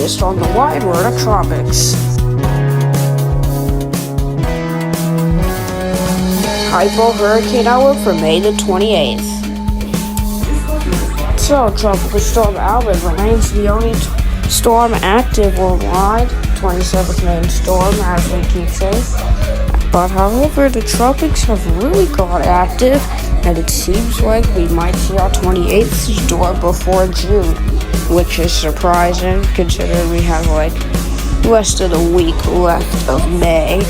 latest on the wide world of tropics. Hypo hurricane outlook for May the 28th. So, Tropical Storm Alvin remains the only storm active worldwide, 27th main storm, as we keep saying. But however, the tropics have really got active, and it seems like we might see our 28th storm before June, which is surprising considering we have like less than a week left of May.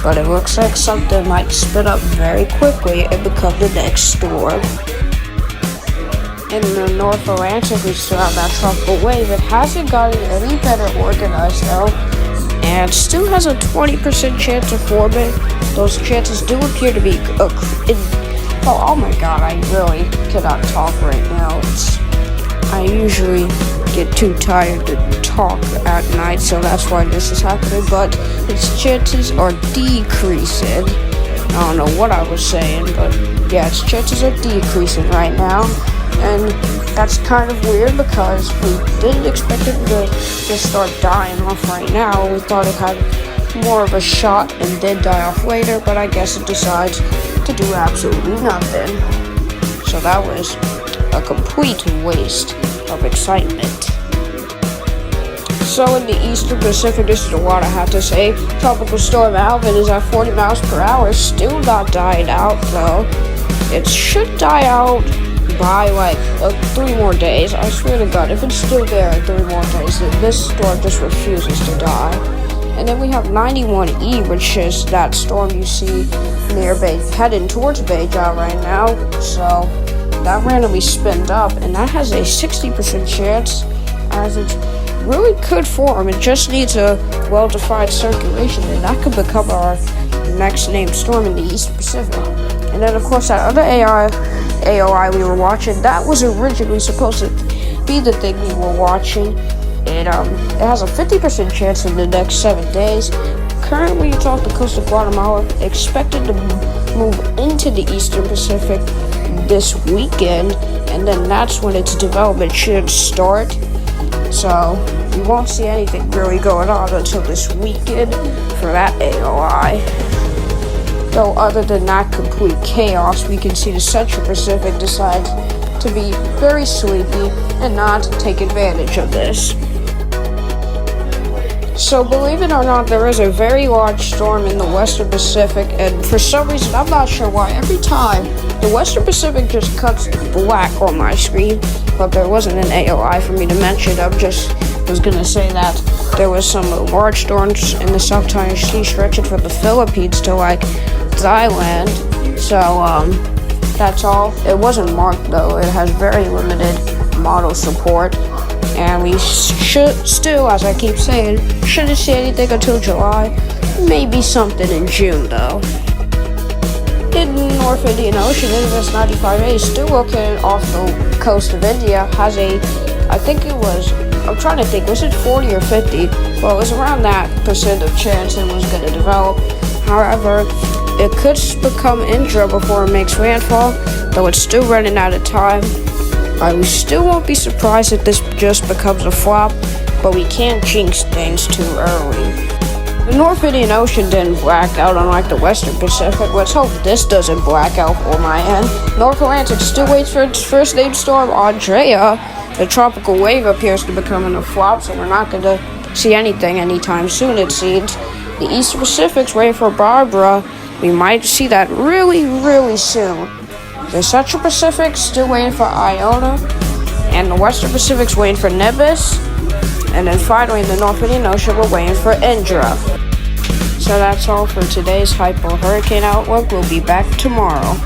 But it looks like something might spin up very quickly and become the next storm. In the North Atlantic, we still have that tropical wave. It hasn't gotten any better organized though, and still has a 20% chance of forming. Those chances do appear to be oh my god, I really cannot talk right now. I usually get too tired to talk at night, so that's why this is happening, but its chances are decreasing. I don't know what I was saying, but yeah, its chances are decreasing right now, and that's kind of weird because we didn't expect it to just start dying off right now. We thought it had more of a shot and then die off later, but I guess it decides to do absolutely nothing. So that was a complete waste of excitement. So in the Eastern Pacific, this is what I have to say. Tropical Storm Alvin is at 40 miles per hour, still not dying out though. It should die out by like 3 more days. I swear to god, if it's still there in 3 more days, then this storm just refuses to die. And then we have 91E, which is that storm you see near heading towards Beijing right now. So that randomly spinned up, and that has a 60% chance, as it really could form. It just needs a well-defined circulation, and that could become our next named storm in the East Pacific. And then of course that other AOI we were watching, that was originally supposed to be the thing we were watching. It has a 50% chance in the next 7 days. Currently it's off the coast of Guatemala, expected to move into the Eastern Pacific this weekend, and then that's when its development should start. So we won't see anything really going on until this weekend for that AOI. Though other than that complete chaos, we can see the Central Pacific decide to be very sleepy and not take advantage of this. So believe it or not, there is a very large storm in the Western Pacific, and for some reason, I'm not sure why, every time the Western Pacific just cuts black on my screen, but there wasn't an AOI for me to mention. I was gonna say that there was some large storms in the South China Sea stretching from the Philippines to like Thailand. So that's all. It wasn't marked though. It has very limited model support. And we should still, as I keep saying, shouldn't see anything until July. Maybe something in June, though. In the North Indian Ocean, NVS 95A is still located off the coast of India. Has a, I think it was, I'm trying to think, was it 40 or 50? Well, it was around that percent of chance it was going to develop. However, it could become Indra before it makes landfall, though it's still running out of time. I still won't be surprised if this just becomes a flop, but we can't jinx things too early. The North Indian Ocean didn't black out unlike the Western Pacific. Let's hope this doesn't black out for my end. North Atlantic still waits for its first named storm, Andrea. The tropical wave appears to be becoming a flop, so we're not going to see anything anytime soon, it seems. The Eastern Pacific's waiting for Barbara. We might see that really, really soon. The Central Pacific's still waiting for Iona, and the Western Pacific's waiting for Nebus, and then finally in the North Indian Ocean we're waiting for Indra. So that's all for today's Hypo Hurricane Outlook. We'll be back tomorrow.